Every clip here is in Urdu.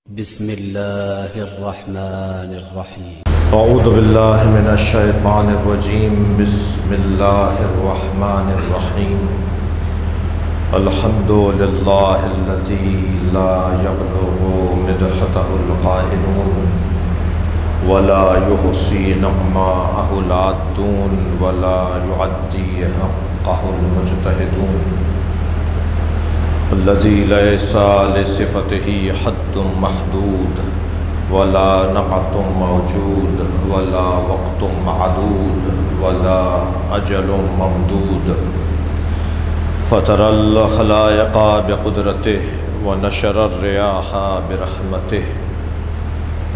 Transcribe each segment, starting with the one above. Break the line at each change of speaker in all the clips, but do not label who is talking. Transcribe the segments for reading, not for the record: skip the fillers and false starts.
بسم الله الرحمن الرحيم.
اعوذ باللہ من الشیطان الرجیم. بسم اللہ الرحمن الرحیم. الحمد للہ الذی لا یبلغ مدحته القائلون ولا يحصي نعماءه العادون ولا يعدي حقه المجتهدون الذي ليس لصفته حد محدود ولا نعت موجود ولا وقت معدود ولا أجل ممدود فطر الخلائق بقدرته ونشر الرياح برحمته.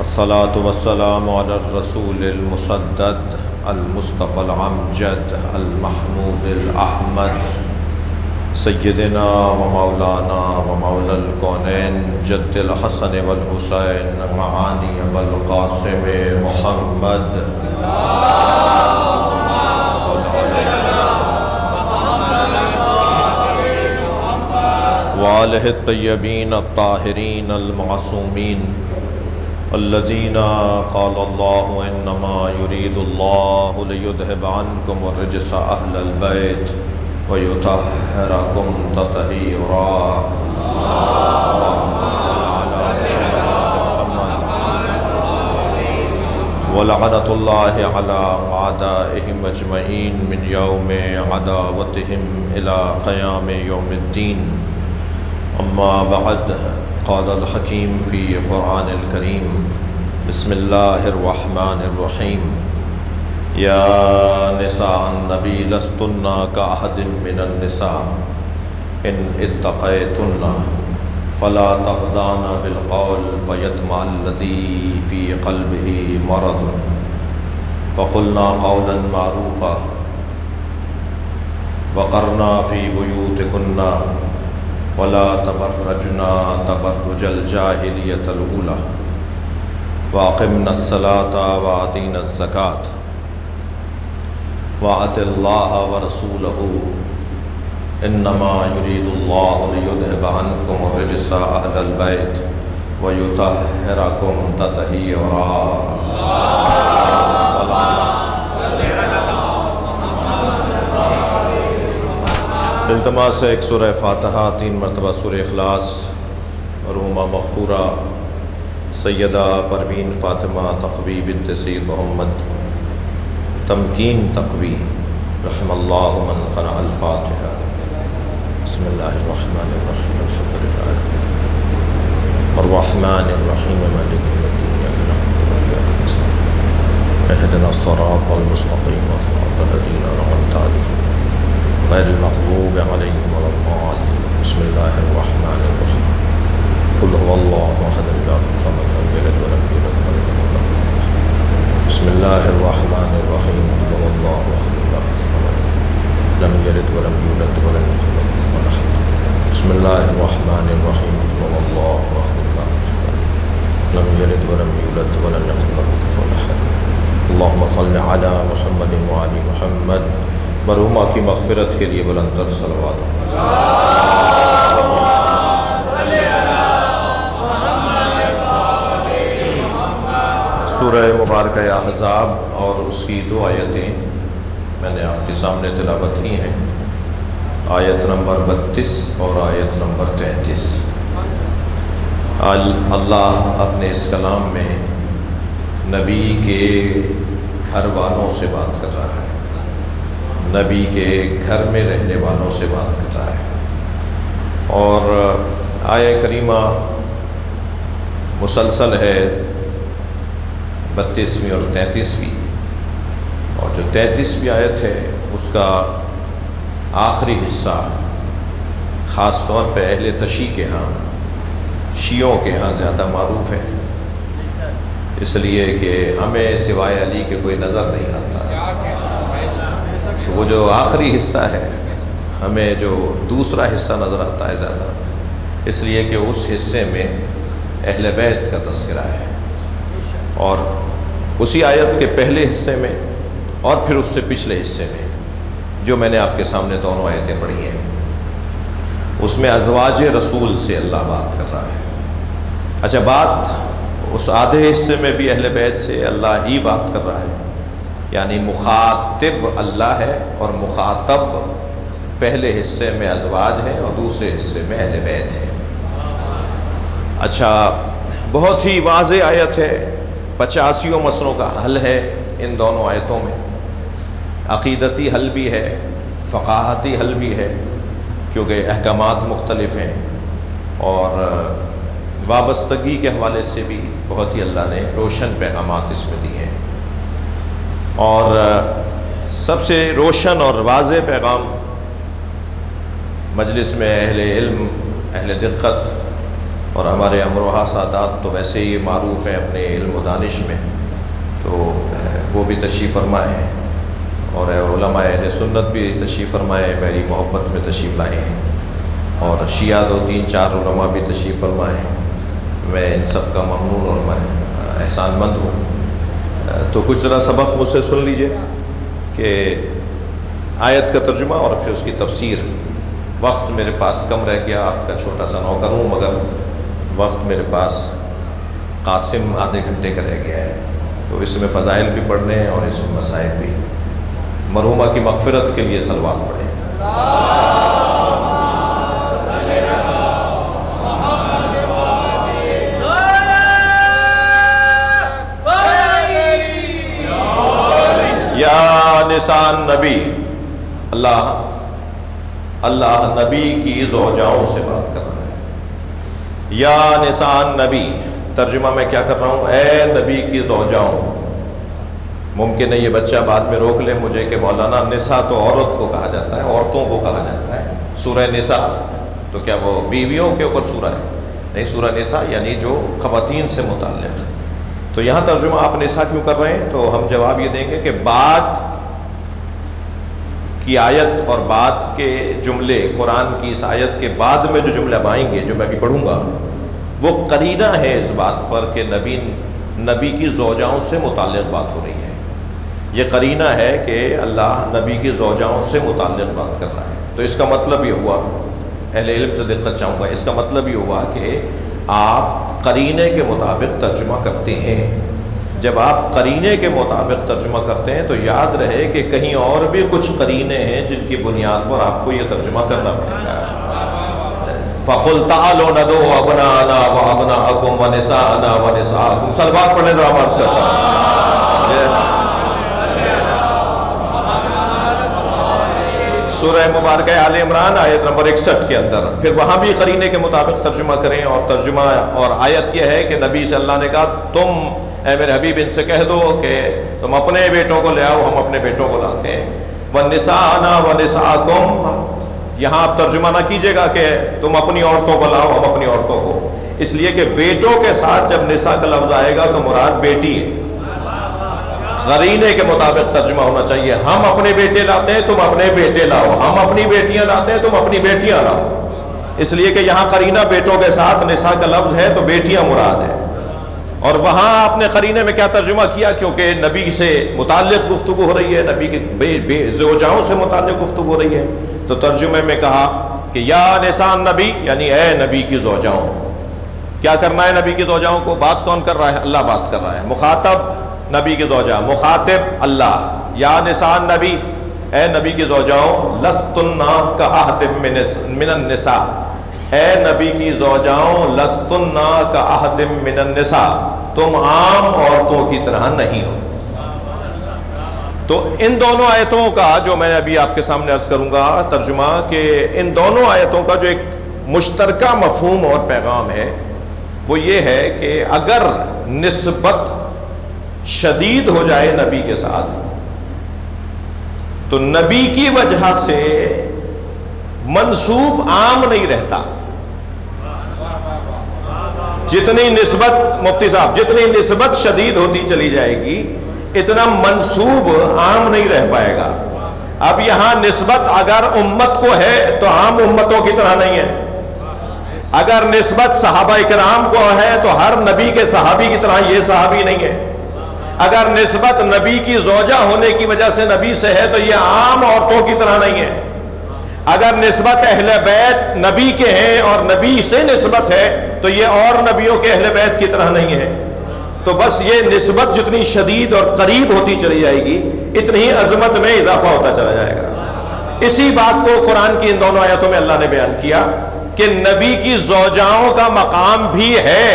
الصلاة والسلام على الرسول المسدد المصطفى الأمجد المحمود الأحمد سیدنا و مولانا و مولا الکونین جد الحسن والحسین معانی والقاسم محمد وآلہ الطیبین الطاہرین المعصومین الذین قال اللہ انما يريد اللہ لیذہب عنکم الرجس اہل البیت وَيُطَهِّرَكُمْ تَطْهِيرًا. وَلَعْنَةُ اللَّهِ عَلَىٰ أَعْدَائِهِمْ أَجْمَعِينَ مِنْ يَوْمِ عَدَاوَتِهِمْ إِلَىٰ قِيَامِ يَوْمِ الدِّينِ. أَمَّا بَعْدُ قَالَ الْحَكِيمُ فِي قُرْآنِ الْكَرِيمِ. بسم الله الرحمن الرحيم. یا نساء النبی لستن کأحد من النساء ان اتقیتن فلا تخضعن بالقول فیطمع الذی فی قلبہ مرض وقلنا قولا معروفا وقرنا فی بیوتکن ولا تبرجنا تبرج الجاہلیۃ الاولی واقمنا الصلاة وآتینا الزکاة وَأَطِیعُوا اللَّهَ وَرَسُولَهُ إِنَّمَا يُرِيدُ اللَّهُ لِيُذْهِبَ عَنْكُمُ الرِّجْسَ أَهْلَ الْبَيْتِ وَيُطَهِّرَكُمْ تَطْهِيرًا. التماس ہے ایک سورہ فاتحہ 3 مرتبہ سورہ اخلاص. مرحومہ مغفورہ سیدہ پروین فاطمہ تقوی بنت سید محمد تمکین تقوی رحم اللہ من قرأ الفاتحہ. بسم اللہ الرحمن الرحیم. الحمد للہ الرحمن الرحیم مالک یوم الدین ایاک نعبد و ایاک نستعین اہدنا الصراط المستقیم صراط الذین انعمت علیہم غیر المغضوب علیہم ولا الضالین. بسم اللہ الرحمن الرحیم. قل هو اللہ احد اللہ الصمد لم یلد ولم یولد ولم یکن له کفوا احد. بسم اللہ الرحمن الرحیم. قل هو اللہ احد اللہ الصمد لم یلد ولم یولد ولم یکن له کفوا احد. بسم اللہ الرحمن الرحیم. قل هو اللہ احد اللہ الصمد لم یلد ولم یولد ولم یکن له کفوا احد. اللہم صل علی محمد وعلی محمد. مرحومہ کی مغفرت کے لیے بلند تر صلوات. سورہ مبارکہ احزاب اور اس کی 2 آیتیں میں نے آپ کے سامنے تلاوت کی ہیں. آیت نمبر 32 اور آیت نمبر 33. اللہ اپنے اس کلام میں نبی کے گھر والوں سے بات کر رہا ہے، نبی کے گھر میں رہنے والوں سے بات کر رہا ہے. اور آیہ کریمہ مسلسل ہے 32ویں اور 33ویں. اور جو 33ویں آیت ہے اس کا آخری حصہ خاص طور پہ اہل تشیع کے ہاں، شیعوں کے ہاں زیادہ معروف ہے، اس لیے کہ ہمیں سوائے علی کے کوئی نظر نہیں آتا. تو وہ جو آخری حصہ ہے ہمیں جو دوسرا حصہ نظر آتا ہے زیادہ، اس لیے کہ اس حصے میں اہل بیت کا تذکرہ ہے. اور اسی آیت کے پہلے حصے میں اور پھر اس سے پچھلے حصے میں جو میں نے آپ کے سامنے دونوں آیتیں پڑھی ہیں، اس میں ازواج رسول سے اللہ بات کر رہا ہے. اچھا، بات اس آدھے حصے میں بھی اہل بیت سے اللہ ہی بات کر رہا ہے، یعنی مخاطب اللہ ہے اور مخاطب پہلے حصے میں ازواج ہیں اور دوسرے حصے میں اہل بیت ہیں۔ اچھا، بہت ہی واضح آیت ہے، 85 مسئلوں کا حل ہے ان دونوں آیتوں میں، عقیدتی حل بھی ہے، فقاہتی حل بھی ہے، کیونکہ احکامات مختلف ہیں، اور وابستگی کے حوالے سے بھی بہت ہی اللہ نے روشن پیغامات اس میں دیے ہیں۔ اور سب سے روشن اور واضح پیغام مجلس میں اہل علم، اہل دقت اور ہمارے امروہا سادات تو ویسے ہی معروف ہیں اپنے علم و دانش میں، تو وہ بھی تشریف فرمائے ہیں، اور علماء اہل سنت بھی تشریف فرمائے، میری محبت میں تشریف لائے ہیں، اور شیعہ 2-3-4 علماء بھی تشریف فرمائے ہیں۔ میں ان سب کا ممنون اور میں احسان مند ہوں۔ تو کچھ ذرا سبق مجھ سے سن لیجئے کہ آیت کا ترجمہ اور پھر اس کی تفسیر۔ وقت میرے پاس کم رہ گیا، آپ کا چھوٹا سا نوکر ہوں، مگر وقت میرے پاس قاسم آدھے گھنٹے کا رہ گیا ہے، تو اس میں فضائل بھی پڑھنے ہیں اور اس میں مسائل بھی۔ مرحومہ کی مغفرت کے لیے صلوات پڑھیں۔ یا نساء نبی، اللہ نبی کی زوجاؤں سے بات کر رہا ہے۔ یا نساء نبی، ترجمہ میں کیا کر رہا ہوں؟ اے نبی کی زوجاؤں۔ ممکن ہے یہ بچہ بعد میں روک لے مجھے کہ مولانا نساء تو عورت کو کہا جاتا ہے، عورتوں کو کہا جاتا ہے، سورہ نساء تو کیا وہ بیویوں کے اوپر سورہ ہے؟ نہیں، سورہ نساء یعنی جو خواتین سے متعلق ہے۔ تو یہاں ترجمہ آپ نساء کیوں کر رہے ہیں؟ تو ہم جواب یہ دیں گے کہ بعد کی آیت اور بعد کے جملے، قرآن کی اس آیت کے بعد میں جو جملے آئیں گے، جو میں بھی پڑھوں گا، وہ قرینہ ہے اس بات پر کہ نبی کی زوجاؤں سے متعلق بات ہو رہی ہے۔ یہ قرینہ ہے کہ اللہ نبی کی زوجاؤں سے متعلق بات کر رہا ہے۔ تو اس کا مطلب یہ ہوا، اہل علم سے دقت چاہوں گا، اس کا مطلب یہ ہوا کہ آپ قرینے کے مطابق ترجمہ کرتے ہیں۔ جب آپ قرینے کے مطابق ترجمہ کرتے ہیں تو یاد رہے کہ کہیں اور بھی کچھ قرینے ہیں جن کی بنیاد پر آپ کو یہ ترجمہ کرنا پڑے گا۔ فَقُلْ تَعَالُوا نَدْعُوا أَبْنَاءَنَا وَأَبْنَاءَكُمْ وَنِسَاءَنَا وَنِسَاءَكُمْ۔ سلوات پڑھنے ذرا عرض کرتا ہوں۔ سورہ مبارکہ آل عمران آیت نمبر 61 کے اندر، پھر وہاں بھی قرینے کے مطابق ترجمہ کریں، اور ترجمہ اور آیت یہ ہے کہ نبی صلی اللہ نے کہا تم اے میرے حبیب ان سے کہہ دو کہ تم اپنے بیٹوں کو لے آؤ، ہم اپنے بیٹوں کو لاتے ہیں۔ وَنِسَاءَنَا وَنِسَاءَكُمْ، یہاں آپ ترجمہ نہ کیجئے گا کہ تم اپنی عورتوں کو لاؤ، ہم اپنی عورتوں کو، اس لیے کہ بیٹوں کے ساتھ جب نساء کا لفظ آئے گا تو مراد بیٹی ہے۔ قرینے کے مطابق ترجمہ ہونا چاہیے، ہم اپنے بیٹے لاتے ہیں تم اپنے بیٹے لاؤ، ہم اپنی بیٹیاں لاتے ہیں تم اپنی بیٹیاں لاؤ، اس لیے کہ یہاں قرینہ بیٹوں کے ساتھ نساء کا لفظ ہے تو بیٹیاں مراد ہے۔ اور وہاں آپ نے قرینے میں کیا ترجمہ کیا؟ کیونکہ نبی سے متعلق گفتگو ہو رہی ہے، نبی کی زوجاؤں سے متعلق گفتگو ہو رہی ہے، تو ترجمے میں کہا کہ یا نساء نبی، یعنی اے نبی کی زوجاؤں۔ کیا کرنا ہے نبی کی زوجاؤں کو؟ بات کون کر رہا ہے؟ اللہ بات کر رہا ہے۔ مخاطب نبی کی زوجہ، مخاطب اللہ۔ یا نساء نبی، اے نبی کی زوجاؤں، لستن کاحد من النساء، اے نبی کی زوجاؤں، لستن کاحد من النساء، تم عام عورتوں کی طرح نہیں ہو۔ تو ان دونوں آیتوں کا جو میں ابھی آپ کے سامنے عرض کروں گا ترجمہ، کہ ان دونوں آیتوں کا جو ایک مشترکہ مفہوم اور پیغام ہے وہ یہ ہے کہ اگر نسبت شدید ہو جائے نبی کے ساتھ تو نبی کی وجہ سے منسوب عام نہیں رہتا۔ جتنی نسبت، مفتی صاحب، جتنی نسبت شدید ہوتی چلی جائے گی اتنا منسوب عام نہیں رہ پائے گا۔ اب یہاں نسبت اگر امت کو ہے تو عام امتوں کی طرح نہیں ہے، اگر نسبت صحابہ کرام کو ہے تو ہر نبی کے صحابی کی طرح یہ صحابی نہیں ہے، اگر نسبت نبی کی زوجہ ہونے کی وجہ سے نبی سے ہے تو یہ عام عورتوں کی طرح نہیں ہے، اگر نسبت اہل بیت نبی کے ہیں اور نبی سے نسبت ہے تو یہ اور نبیوں کے اہل بیت کی طرح نہیں ہے. تو بس یہ نسبت جتنی شدید اور قریب ہوتی چلی جائے گی اتنی ہی عظمت میں اضافہ ہوتا چلا جائے گا. اسی بات کو قرآن کی ان دونوں آیتوں میں اللہ نے بیان کیا کہ نبی کی زوجاؤں کا مقام بھی ہے،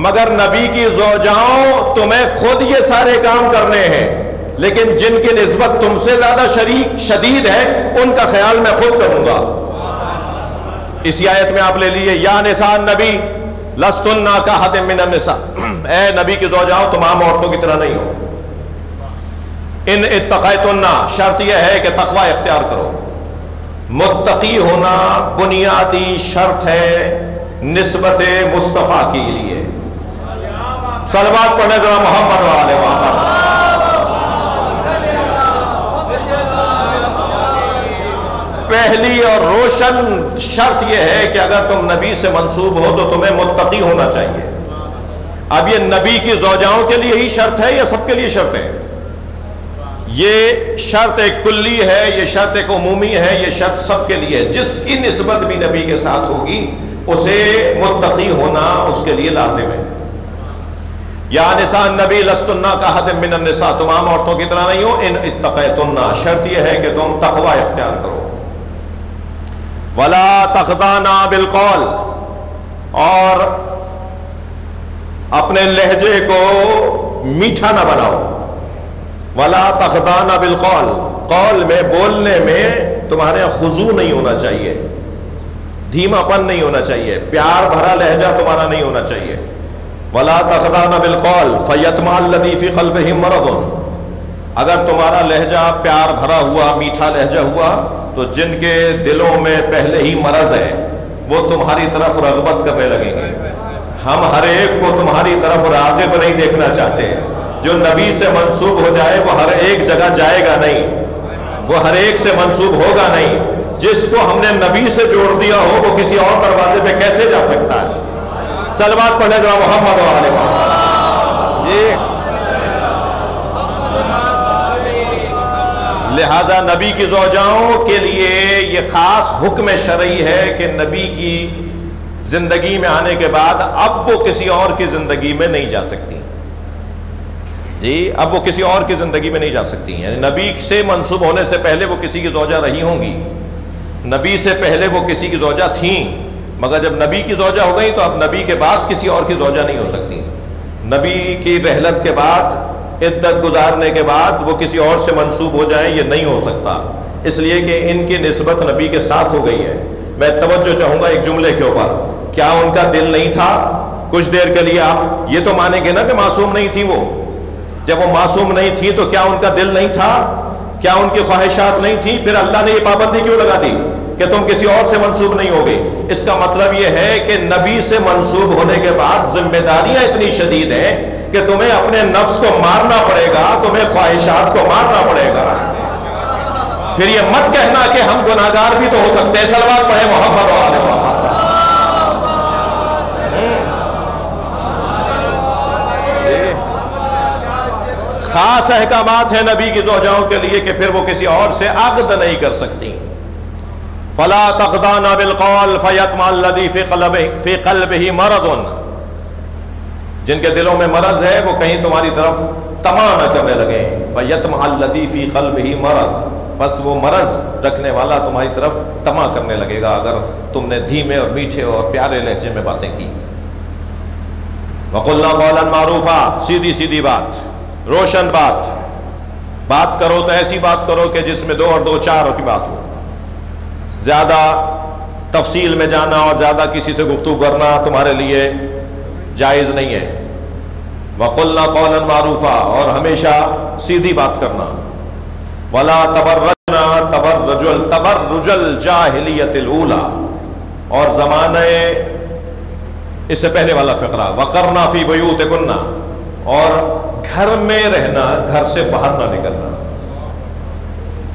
مگر نبی کی زوجاؤں تمہیں خود یہ سارے کام کرنے ہیں، لیکن جن کی نسبت تم سے زیادہ شدید ہے ان کا خیال میں خود کروں گا. اسی آیت میں آپ لے لیجئے یا نساء النبی لستن کاحد من النساء، اے نبی کی زوجاؤں تم عام عورتوں کی طرح نہیں ہو. ان اتقیتن، شرط یہ ہے کہ تقوی اختیار کرو. متقی ہونا بنیادی شرط ہے نسبت مصطفیٰ کے لیے. صلوات پڑھنے ذرا محمد و آل محمد. پہلی اور روشن شرط یہ ہے کہ اگر تم نبی سے منسوب ہو تو تمہیں متقی ہونا چاہیے. اب یہ نبی کی زوجاؤں کے لیے ہی شرط ہے یا سب کے لیے شرط ہے؟ یہ شرط ایک کلی ہے، یہ شرط ایک عمومی ہے، یہ شرط سب کے لیے. جس کی نسبت بھی نبی کے ساتھ ہوگی اسے متقی ہونا اس کے لیے لازم ہے. یا نساء النبی لستن کاحد من النساء، تم عام عورتوں کی طرح نہیں ہو. ان اتقیتن، شرط یہ ہے کہ تم تقوی اختیار کرو. ولا تخضعن بالقول، اور اپنے لہجے کو میٹھا نہ بناؤ. ولا تخضعن بالقول، قول میں بولنے میں تمہارے خضوع نہیں ہونا چاہیے، دھیما پن نہیں ہونا چاہیے، پیار بھرا لہجہ تمہارا نہیں ہونا چاہیے. ولا تخضعن بالقول فیطمع الذی فی قلبہ مرض، اگر تمہارا لہجہ پیار بھرا ہوا، میٹھا لہجہ ہوا تو جن کے دلوں میں پہلے ہی مرض ہے وہ تمہاری طرف رغبت کرنے لگیں گے. ہم ہر ایک کو تمہاری طرف راغب نہیں دیکھنا چاہتے. جو نبی سے منسوب ہو جائے وہ ہر ایک جگہ جائے گا نہیں، وہ ہر ایک سے منسوب ہوگا نہیں. جس کو ہم نے نبی سے جوڑ دیا ہو وہ کسی اور دروازے پہ کیسے جا سکتا ہے؟ صلوات پڑھے ذرا محمد و آل محمد. جی لہذا نبی کی زوجاؤں کے لیے یہ خاص حکم شرعی ہے کہ نبی کی زندگی میں آنے کے بعد اب وہ کسی اور کی زندگی میں نہیں جا سکتی. جی اب وہ کسی اور کی زندگی میں نہیں جا سکتی. یعنی نبی سے منسوب ہونے سے پہلے وہ کسی کی زوجہ رہی ہوں گی، نبی سے پہلے وہ کسی کی زوجہ تھیں، مگر جب نبی کی زوجہ ہو گئی تو اب نبی کے بعد کسی اور کی زوجہ نہیں ہو سکتی. نبی کی رحلت کے بعد، عدت گزارنے کے بعد وہ کسی اور سے منسوب ہو جائیں، یہ نہیں ہو سکتا، اس لیے کہ ان کی نسبت نبی کے ساتھ ہو گئی ہے. میں توجہ چاہوں گا ایک جملے کے اوپر. کیا ان کا دل نہیں تھا؟ کچھ دیر کے لیے آپ یہ تو مانیں گے نا کہ معصوم نہیں تھی وہ. جب وہ معصوم نہیں تھی تو کیا ان کا دل نہیں تھا؟ کیا ان کی خواہشات نہیں تھی؟ پھر اللہ نے یہ پابندی کیوں لگا دی کہ تم کسی اور سے منسوب نہیں ہوگے؟ اس کا مطلب یہ ہے کہ نبی سے منسوب ہونے کے بعد ذمہ داریاں اتنی شدید ہیں کہ تمہیں اپنے نفس کو مارنا پڑے گا، تمہیں خواہشات کو مارنا پڑے گا. پھر یہ مت کہنا کہ ہم گناہگار بھی تو ہو سکتے ہیں. صلوات پڑھے محمد و آل محمد. خاص احکامات ہیں نبی کی زوجاؤں کے لیے کہ پھر وہ کسی اور سے عقد نہیں کر سکتی. فلا تخضعن بالقول فیطمع الذی فی قلبہ مرض، جن کے دلوں میں مرض ہے وہ کہیں تمہاری طرف طمع نہ کرنے لگے. فیطمع الذی فی قلبہ مرض، بس وہ مرض رکھنے والا تمہاری طرف طمع کرنے لگے گا اگر تم نے دھیمے اور میٹھے اور پیارے لہجے میں باتیں کی. وقلنا قولا معروفا، سیدھی سیدھی بات، روشن بات کرو تو ایسی بات کرو کہ جس میں دو اور دو چار کی بات ہو. زیادہ تفصیل میں جانا اور زیادہ کسی سے گفتگو کرنا تمہارے لیے جائز نہیں ہے. وقلنا قولا معروفا، اور ہمیشہ سیدھی بات کرنا. ولا تبرجنا تبرج الجاہلیت الاولی، اور زمانے اس سے پہلے والا فقرہ وقرنا فی بیوتکن، اور گھر میں رہنا، گھر سے باہر نہ نکلنا.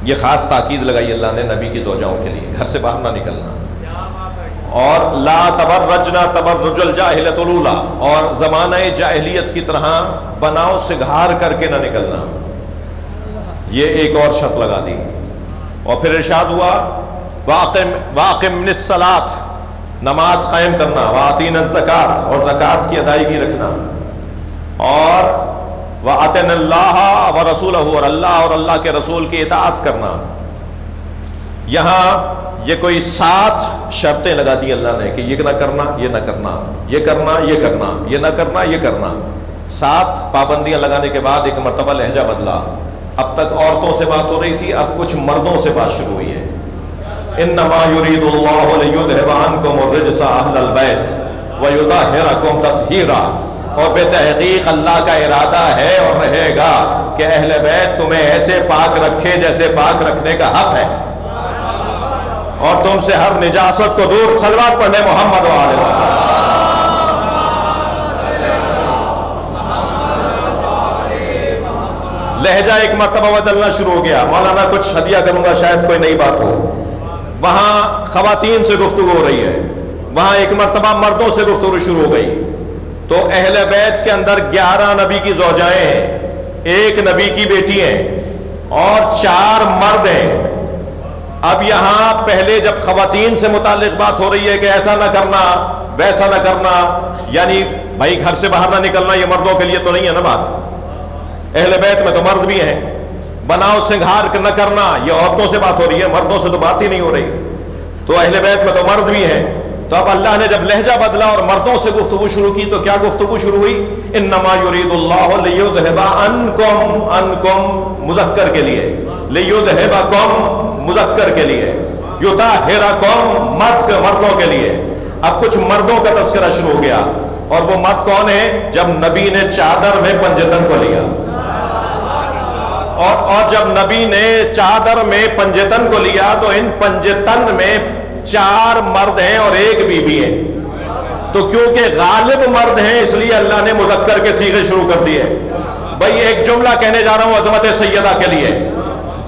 یہ خاص تاکید لگائی اللہ نے نبی کی زوجاؤں کے لیے، گھر سے باہر نہ نکلنا. اور لا تبرجنا تبرج الجاہلیت الاولی، اور زمانہ جاہلیت کی طرح بناؤ سگھار کر کے نہ نکلنا. یہ ایک اور شرط لگا دی. اور پھر ارشاد ہوا واقم الصلاۃ نماز قائم کرنا، وآتین الزکات اور زکات کی ادائیگی رکھنا، اور وآتین اللہ ورسولہ اور اللہ کے رسول کی اطاعت کرنا۔ یہاں یہ کوئی 7 شرطیں لگا دی اللہ نے کہ یہ نہ کرنا، یہ نہ کرنا، یہ کرنا، یہ کرنا، یہ نہ کرنا، یہ کرنا۔ 7 پابندیاں لگانے کے بعد ایک مرتبہ لہجہ بدلا۔ اب تک عورتوں سے بات ہو رہی تھی، اب کچھ مردوں سے بات شروع ہوئی ہے۔ انما یرید اللہ لیذھب عنکم الرجس اہل البیت ویطہرکم تطہیرا، اور بے تحقیق اللہ کا ارادہ ہے اور رہے گا کہ اہل بیت تمہیں ایسے پاک رکھے جیسے پاک رکھنے کا حق ہے، اور تم سے ہر نجاست کو دور۔ صلوات پڑھ لیں محمد و آل محمد۔ لہجہ ایک مرتبہ بدلنا شروع ہو گیا۔ مولانا کچھ ہدیہ کروں گا، شاید کوئی نئی بات ہو۔ وہاں خواتین سے گفتگو ہو رہی ہے، وہاں ایک مرتبہ مردوں سے گفتگو شروع ہو گئی۔ تو اہل بیت کے اندر 11 نبی کی زوجائیں ہیں، 1 نبی کی بیٹی ہیں، اور 4 مرد ہیں۔ اب یہاں پہلے جب خواتین سے متعلق بات ہو رہی ہے کہ ایسا نہ کرنا، ویسا نہ کرنا، یعنی بھائی گھر سے باہر نہ نکلنا، یہ مردوں کے لیے تو نہیں ہے نا بات، اہل بیت میں تو مرد بھی ہیں۔ بناؤ سنگھار نہ کرنا، یہ عورتوں سے بات ہو رہی ہے، مردوں سے تو بات ہی نہیں ہو رہی، تو اہل بیت میں تو مرد بھی ہیں۔ تو اب اللہ نے جب لہجہ بدلا اور مردوں سے گفتگو شروع کی، تو کیا گفتگو شروع ہوئی؟ انما یرید اللہ لیذھب عنکم مذکر کے لیے، لیذھبکم مذکر کے لیے، یطہرکم مردوں کے لیے۔ اب کچھ مردوں کا تذکرہ شروع ہو گیا، اور وہ مرد کون ہے؟ جب نبی نے چادر میں پنجتن کو لیا، اور جب نبی نے چادر میں پنجتن کو لیا تو ان پنجتن میں 4 مرد ہیں اور 1 بیوی ہے۔ تو کیونکہ غالب مرد ہیں اس لیے اللہ نے مذکر کے صیغے شروع کر دیے۔ بھائی ایک جملہ کہنے جا رہا ہوں عظمت سیدہ کے لیے،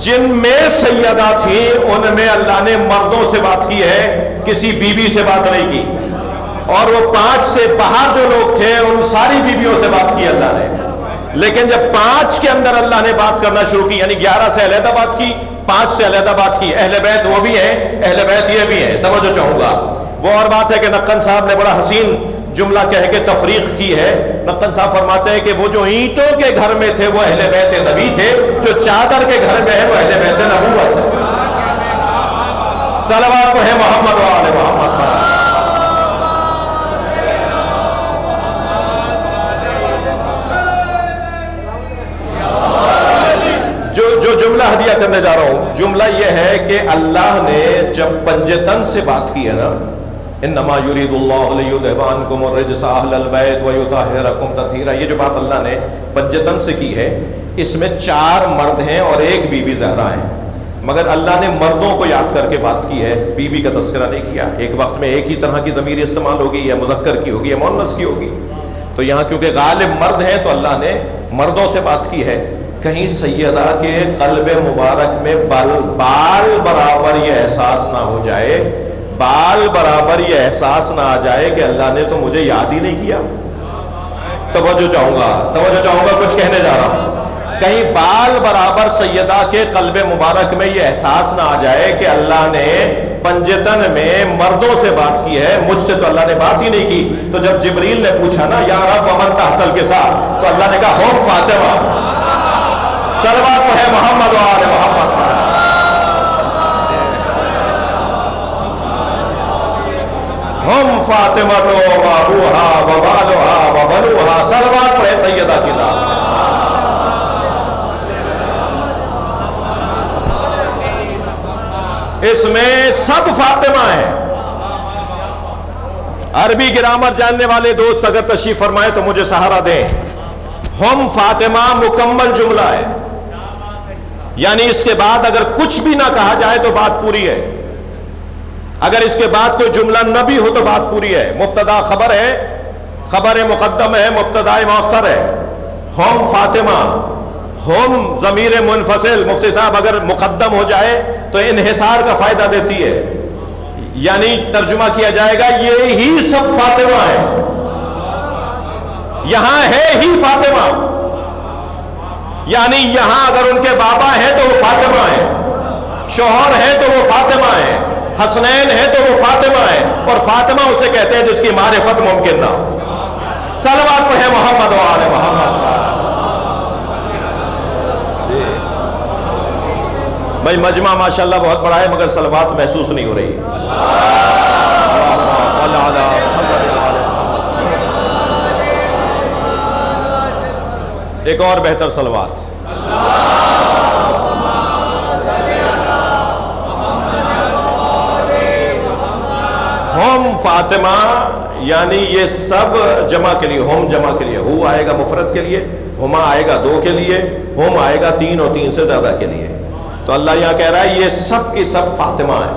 جن میں سیدہ تھی ان میں اللہ نے مردوں سے بات کی ہے، کسی بیوی سے بات نہیں کی، اور وہ 5 سے باہر جو لوگ تھے ان ساری بیویوں سے بات کی اللہ نے۔ لیکن جب 5 کے اندر اللہ نے بات کرنا شروع کی، یعنی 11 سے علیحدہ بات کی، 5 سے علیحدہ بات کی، اہل بیت وہ بھی ہیں، اہل بیت یہ بھی ہیں۔ توجہ چاہوں گا، وہ اور بات ہے کہ نقن صاحب نے بڑا حسین جملہ کہہ کے تفریق کی ہے۔ نقن صاحب فرماتے ہیں کہ وہ جو اینٹوں کے گھر میں تھے وہ اہل بیت نبی تھے، جو چادر کے گھر میں ہے وہ اہل بیت نبوت ہے۔ صلوات پڑھیں محمد و آل محمد پر۔ جو جملہ ہدیہ کرنے جا رہا ہوں، جملہ یہ ہے کہ اللہ نے جب پنجتن سے بات کی ہے نا، انما یرید اللہ لیذھب عنکم الرجس اہل البیت ویطہرکم تطہیرا، یہ جو بات اللہ نے پنجتن سے کی ہے، اس میں 4 مرد ہیں اور 1 بیوی زہرا ہے، مگر اللہ نے مردوں کو یاد کر کے بات کی ہے، بیوی کا تذکرہ نہیں کیا۔ ایک وقت میں ایک ہی طرح کی ضمیر استعمال ہوگی، یا مذکر کی ہوگی یا مؤنث کی ہوگی، تو یہاں کیونکہ غالب مرد ہیں تو اللہ نے مردوں سے بات کی ہے۔ کہیں سیدہ کے قلب مبارک میں بال برابر یہ احساس نہ ہو جائے، بال برابر یہ احساس نہ آ جائے کہ اللہ نے تو مجھے یاد ہی نہیں کیا۔ توجہ چاہوں گا کچھ کہنے جا رہا ہوں۔ کہیں بال برابر سیدہ کے قلب مبارک میں یہ احساس نہ آ جائے کہ اللہ نے پنجتن میں مردوں سے بات کی ہے، مجھ سے تو اللہ نے بات ہی نہیں کی۔ تو جب جبریل نے پوچھا نا یا رب ومن تحت الکساء، تو اللہ نے کہا ہم فاطمہ۔ صلوات پڑھے محمد و آل محمد۔ ہم فاطمہ تو ابوہا و بالوہا و بنوہا، صلوات پڑھے سیدہ کی ذات۔ اس میں سب فاطمہ ہیں۔ عربی گرامر جاننے والے دوست اگر تشریف فرمائے تو مجھے سہارا دیں۔ ہم فاطمہ مکمل جملہ ہے، یعنی اس کے بعد اگر کچھ بھی نہ کہا جائے تو بات پوری ہے، اگر اس کے بعد کوئی جملہ نہ بھی ہو تو بات پوری ہے۔ مبتدا خبر ہے، خبر مقدم ہے، مبتدا مؤخر ہے۔ ہم فاطمہ، ہم ضمیر منفصل، مفتی صاحب اگر مقدم ہو جائے تو انحصار کا فائدہ دیتی ہے، یعنی ترجمہ کیا جائے گا یہ ہی سب فاطمہ ہیں، یہاں ہے ہی فاطمہ، یعنی یہاں اگر ان کے بابا ہیں تو وہ فاطمہ ہیں، شوہر ہیں تو وہ فاطمہ ہیں، حسنین ہے تو وہ فاطمہ ہے، اور فاطمہ اسے کہتے ہیں جس کی معرفت ممکن نہ ہو۔ صلوات پڑھے محمد و آل محمد۔ بھائی مجمع ماشاءاللہ بہت بڑا ہے مگر صلوات محسوس نہیں ہو رہی۔ ایک اور بہتر صلوات۔ ہم فاطمہ، یعنی یہ سب جمع کے لیے، ہم جمع کے لیے، ہو آئے گا مفرد کے لیے، ہما آئے گا دو کے لیے، ہم آئے گا تین اور تین سے زیادہ کے لیے۔ تو اللہ یہاں کہہ رہا ہے یہ سب کی سب فاطمہ ہیں،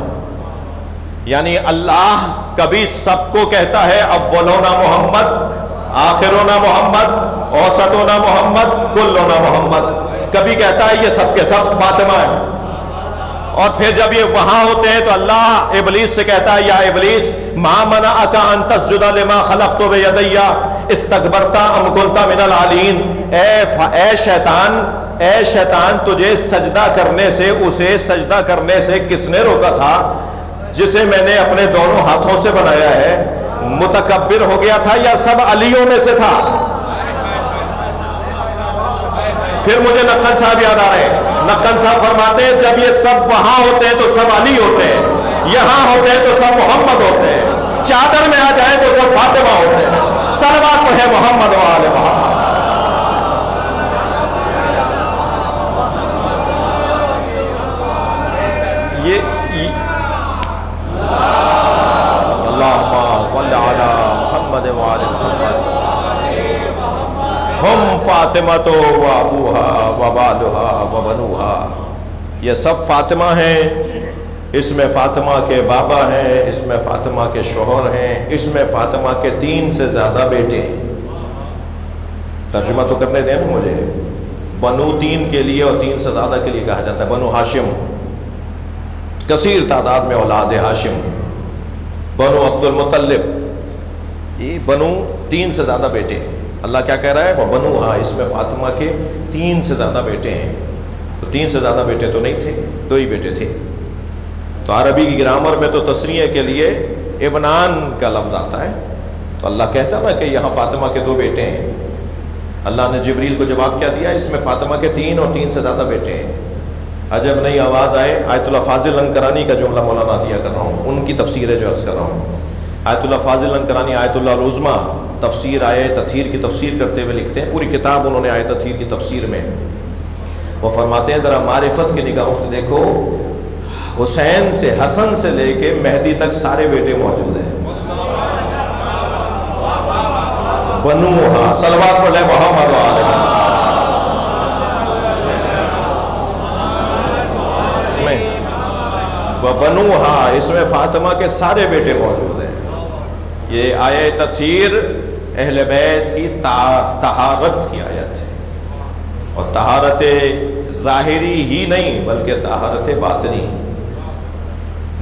یعنی اللہ کبھی سب کو کہتا ہے اولونا محمد، آخرونا محمد، اوسطونا محمد، کلونا محمد، کبھی کہتا ہے یہ سب کے سب فاطمہ ہیں۔ اور پھر جب یہ وہاں ہوتے ہیں تو اللہ ابلیس سے کہتا ہے یا ابلیس ما منعک ان تسجد لما خلقت بیدی استکبرت ام کنت من العالین، اے شیطان تجھے سجدہ کرنے سے، اسے سجدہ کرنے سے کس نے روکا تھا جسے میں نے اپنے دونوں ہاتھوں سے بنایا ہے؟ متکبر ہو گیا تھا یا سب علیوں میں سے تھا؟ پھر مجھے نقن صاحب یاد آ رہے ہیں، نقن صاحب فرماتے ہیں جب یہ سب وہاں ہوتے ہیں تو سب علی ہوتے ہیں، یہاں ہوتے ہیں تو سب محمد ہوتے ہیں، چادر میں آ جائیں تو سب فاطمہ ہوتے ہیں۔ صلوات پڑھے محمد و آل محمد۔ اللہم صل علی محمد و آل محمد۔ ہم فاطمہ و ابوہا و بالہا و بنوہا، یہ سب فاطمہ ہیں، اس میں فاطمہ کے بابا ہیں، اس میں فاطمہ کے شوہر ہیں، اس میں فاطمہ کے 3 سے زیادہ بیٹے ہیں۔ ترجمہ تو کرنے دیں نا مجھے۔ بنو 3 کے لیے اور 3 سے زیادہ کے لیے کہا جاتا ہے۔ بنو ہاشم کثیر تعداد میں اولاد ہاشم، بنو عبد المطلب، یہ بنو 3 سے زیادہ بیٹے ہیں۔ اللہ کیا کہہ رہا ہے؟ وہ بنو، ہاں اس میں فاطمہ کے 3 سے زیادہ بیٹے ہیں۔ تو 3 سے زیادہ بیٹے تو نہیں تھے، 2 ہی بیٹے تھے۔ تو عربی کی گرامر میں تو تسنیہ کے لیے ابنان کا لفظ آتا ہے، تو اللہ کہتا نا کہ یہاں فاطمہ کے 2 بیٹے ہیں۔ اللہ نے جبریل کو جواب کیا دیا؟ اس میں فاطمہ کے 3 اور 3 سے زیادہ بیٹے ہیں۔ عجب نہیں آواز آئے، آیت اللہ فاضل لنکرانی کا جملہ مولانا دیا کر رہا ہوں، ان کی تفسیر ہے جو عرض کر رہا ہوں۔ آیت اللہ فاضل لنکرانی آیت اللہ العظمیٰ تفسیر آیت تطہیر کی تفسیر کرتے ہوئے لکھتے ہیں، پوری کتاب انہوں نے آیت تطہیر کی تفسیر میں وہ فرماتے ہیں ذرا معرفت کی نگاہوں سے دیکھو، حسین سے، حسن سے لے کے مہدی تک سارے بیٹے موجود ہیں۔ بنوہا، صلوات پڑھ لے محمد و آل محمد۔ اس میں بنوہا، اس میں فاطمہ کے سارے بیٹے موجود ہیں۔ یہ آیت تطہیر اہل بیت کی طہارت کی آیت ہے، اور طہارت ظاہری ہی نہیں بلکہ طہارت باطنی۔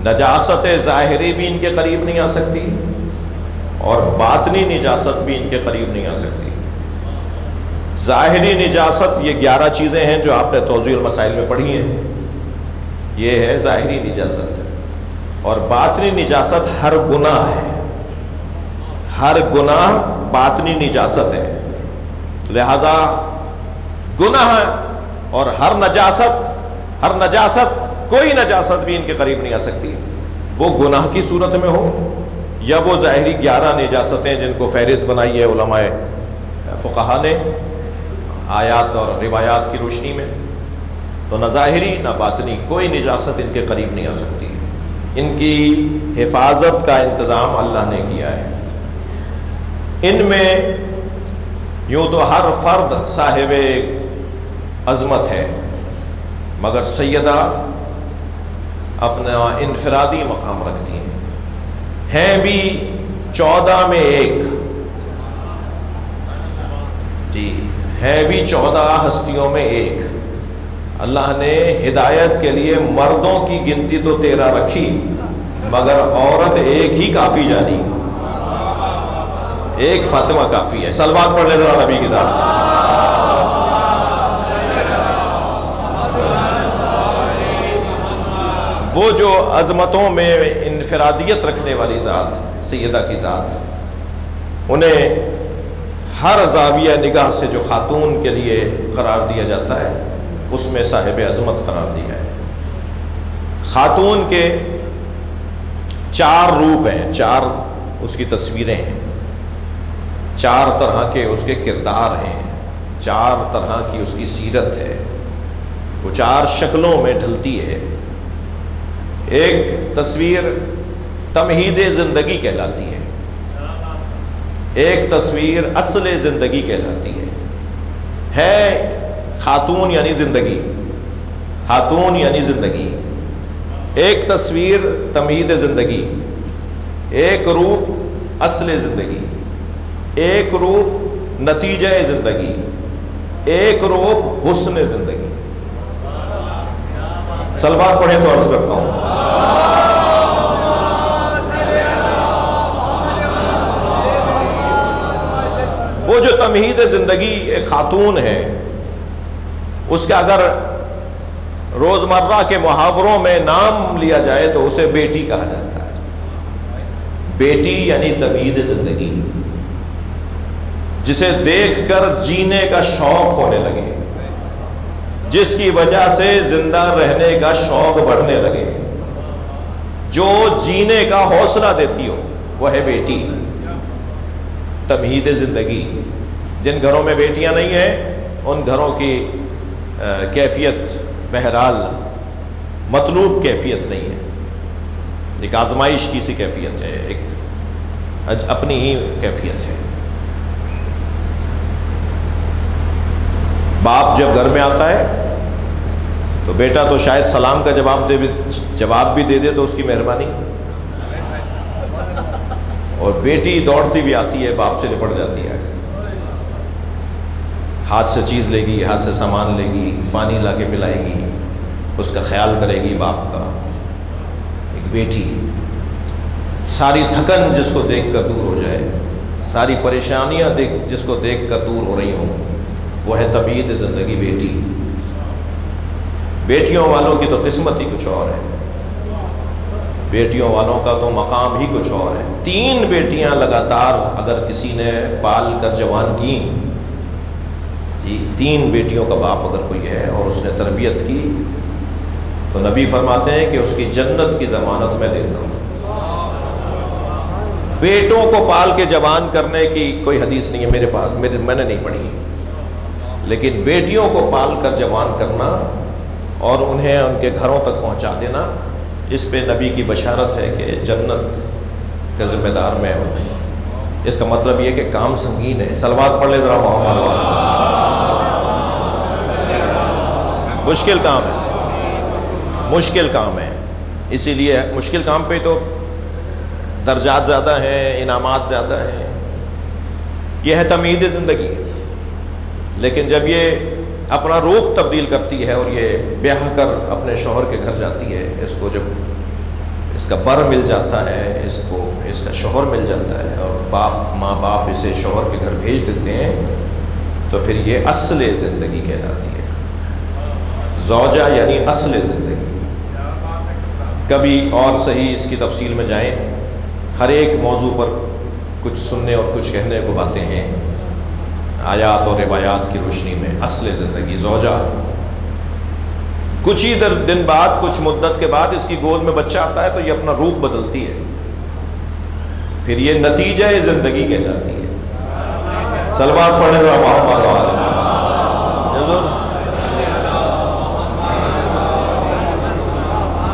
نجاست ظاہری بھی ان کے قریب نہیں آ سکتی اور باطنی نجاست بھی ان کے قریب نہیں آ سکتی۔ ظاہری نجاست یہ 11 چیزیں ہیں جو آپ نے توضیح المسائل میں پڑھی ہیں، یہ ہے ظاہری نجاست۔ اور باطنی نجاست ہر گناہ ہے، ہر گناہ باطنی نجاست ہے، لہذا گناہ اور ہر نجاست کوئی نجاست بھی ان کے قریب نہیں آ سکتی، وہ گناہ کی صورت میں ہو یا وہ ظاہری 11 نجاستیں جن کو فہرست بنائی ہے علماء فقہا نے آیات اور روایات کی روشنی میں، تو نہ ظاہری نہ باطنی کوئی نجاست ان کے قریب نہیں آ سکتی۔ ان کی حفاظت کا انتظام اللہ نے کیا ہے۔ ان میں یوں تو ہر فرد صاحب عظمت ہے، مگر سیدہ اپنا انفرادی مقام رکھتی ہیں بھی 14 میں 1، جی ہیں بھی 14 ہستیوں میں 1۔ اللہ نے ہدایت کے لیے مردوں کی گنتی تو 13 رکھی، مگر عورت ایک ہی کافی جانی، ایک فاطمہ کافی ہے۔ صلوات پڑھ لے ذرا نبی کی ذات۔ وہ جو عظمتوں میں انفرادیت رکھنے والی ذات سیدہ کی ذات، انہیں ہر زاویہ نگاہ سے جو خاتون کے لیے قرار دیا جاتا ہے اس میں صاحب عظمت قرار دیا ہے۔ خاتون کے 4 روپ ہیں، 4 اس کی تصویریں ہیں، 4 طرح کے اس کے کردار ہیں، 4 طرح کی اس کی سیرت ہے، وہ 4 شکلوں میں ڈھلتی ہے۔ ایک تصویر تمہید زندگی کہلاتی ہے، ایک تصویر اصل زندگی کہلاتی ہے خاتون یعنی زندگی، خاتون یعنی زندگی۔ ایک تصویر تمہید زندگی، ایک روپ اصل زندگی، ایک روپ نتیجہ زندگی، ایک روپ حسن زندگی۔ صلوات پڑھیں تو عرض کرتا ہوں، وہ جو تمہید زندگی ایک خاتون ہے، اس کا اگر روزمرہ کے محاوروں میں نام لیا جائے تو اسے بیٹی کہا جاتا ہے۔ بیٹی یعنی تمہید زندگی، جسے دیکھ کر جینے کا شوق ہونے لگے، جس کی وجہ سے زندہ رہنے کا شوق بڑھنے لگے، جو جینے کا حوصلہ دیتی ہو، وہ ہے بیٹی، تمہید زندگی۔ جن گھروں میں بیٹیاں نہیں ہیں ان گھروں کی کیفیت بہرحال مطلوب کیفیت نہیں ہے، ایک آزمائش کی سی کیفیت ہے، ایک اپنی ہی کیفیت ہے۔ باپ جب گھر میں آتا ہے تو بیٹا تو شاید سلام کا جواب بھی دے دے تو اس کی مہربانی، اور بیٹی دوڑتی بھی آتی ہے، باپ سے لپٹ جاتی ہے، ہاتھ سے چیز لے گی، ہاتھ سے سامان لے گی، پانی لا کے پلائے گی، اس کا خیال کرے گی باپ کا۔ ایک بیٹی، ساری تھکن جس کو دیکھ کر دور ہو جائے، ساری پریشانیاں جس کو دیکھ کر دور ہو رہی ہوں، وہ ہے تمہید زندگی بیٹی۔ بیٹیوں والوں کی تو قسمت ہی کچھ اور ہے، بیٹیوں والوں کا تو مقام ہی کچھ اور ہے۔ 3 بیٹیاں لگاتار اگر کسی نے پال کر جوان کی، 3 بیٹیوں کا باپ اگر کوئی ہے اور اس نے تربیت کی، تو نبی فرماتے ہیں کہ اس کی جنت کی ضمانت میں دیتا ہوں۔ بیٹوں کو پال کے جوان کرنے کی کوئی حدیث نہیں ہے میرے پاس، میں نے نہیں پڑھی، لیکن بیٹیوں کو پال کر جوان کرنا اور انہیں ان کے گھروں تک پہنچا دینا، اس پہ نبی کی بشارت ہے کہ جنت کا ذمہ دار میں ہوں۔ اس کا مطلب یہ کہ کام سنگین ہے۔ صلوات پڑھ لے ذرا محمد۔ مشکل کام ہے، مشکل کام ہے، اسی لیے مشکل کام پہ تو درجات زیادہ ہیں، انعامات زیادہ ہیں۔ یہ ہے تمہید زندگی، لیکن جب یہ اپنا روپ تبدیل کرتی ہے اور یہ بیاہ کر اپنے شوہر کے گھر جاتی ہے، اس کو جب اس کا بر مل جاتا ہے، اس کا شوہر مل جاتا ہے اور ماں باپ اسے شوہر کے گھر بھیج دیتے ہیں، تو پھر یہ اصل زندگی کہلاتی ہے۔ زوجہ یعنی اصل زندگی۔ کبھی اور صحیح اس کی تفصیل میں جائیں، ہر ایک موضوع پر کچھ سننے اور کچھ کہنے کو باتیں ہیں، آیات اور روایات کی روشنی میں اصل زندگی زوجہ۔ کچھ ہی دن بعد، کچھ مدت کے بعد اس کی گود میں بچہ آتا ہے تو یہ اپنا روپ بدلتی ہے، پھر یہ نتیجہ زندگی کہلاتی ہے۔ صلوات پڑھنے کا محمد۔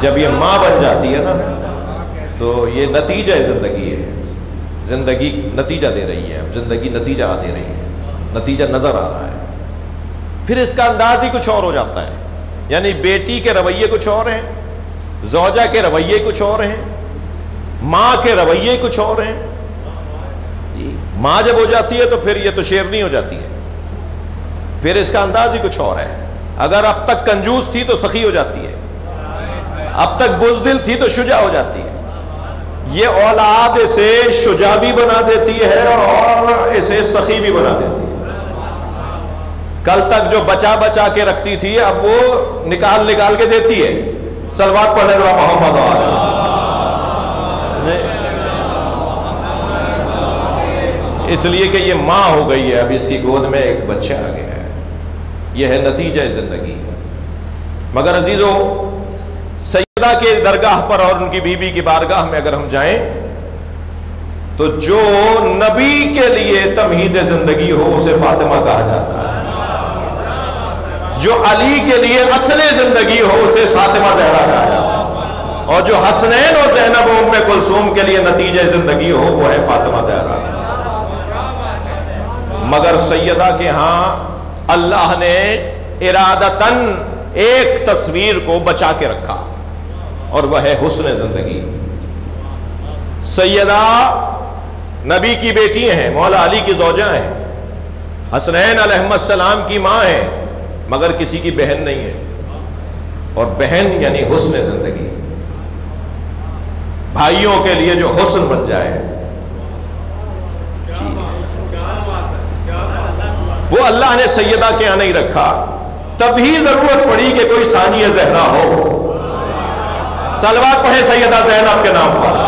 جب یہ ماں بن جاتی ہے نا تو یہ نتیجہ زندگی ہے، زندگی نتیجہ دے رہی ہے، اب زندگی نتیجہ دے رہی ہے، نتیجہ نظر آ رہا ہے، پھر اس کا انداز ہی کچھ اور ہو جاتا ہے۔ یعنی بیٹی کے رویے کچھ اور ہیں، زوجہ کے رویے کچھ اور ہیں، ماں کے رویے کچھ اور ہیں۔ ماں جب ہو جاتی ہے تو پھر یہ تو شیرنی ہو جاتی ہے، پھر اس کا انداز ہی کچھ اور ہے۔ اگر اب تک کنجوس تھی تو سخی ہو جاتی ہے، اب تک بزدل تھی تو شجاع ہو جاتی ہے۔ یہ اولاد اسے شجاع بھی بنا دیتی ہے اور اسے سخی بھی بنا دیتی ہے۔ کل تک جو بچا بچا کے رکھتی تھی اب وہ نکال کے دیتی ہے، صلوات پڑھنے ذرا محمد آلہ۔ اس لیے کہ یہ ماں ہو گئی ہے، اب اس کی گود میں ایک بچہ آ گیا ہے، یہ ہے نتیجہ زندگی۔ مگر عزیزو، سیدہ کے درگاہ پر اور ان کی بیوی کی بارگاہ میں اگر ہم جائیں تو جو نبی کے لیے تمہید زندگی ہو اسے فاطمہ کہا جاتا ہے، جو علی کے لیے اصل زندگی ہو اسے فاطمہ زہرا کہا جاتا ہے، اور جو حسنین اور زینب و ام کلثوم کے لیے نتیجہ زندگی ہو وہ ہے فاطمہ زہرا۔ مگر سیدہ کے ہاں اللہ نے ارادتاً ایک تصویر کو بچا کے رکھا، اور وہ ہے حسن زندگی۔ سیدہ نبی کی بیٹی ہیں، مولا علی کی زوجہ ہیں، حسنین علیہ السلام کی ماں ہیں، مگر کسی کی بہن نہیں ہے، اور بہن یعنی حسن زندگی، بھائیوں کے لیے جو حسن بن جائے وہ اللہ نے سیدہ کے یہاں نہیں رکھا۔ تبھی ضرورت پڑی کہ کوئی ثانیہ زہرا ہو۔ صلوات پڑھیں سیدہ زینب کے نام پر۔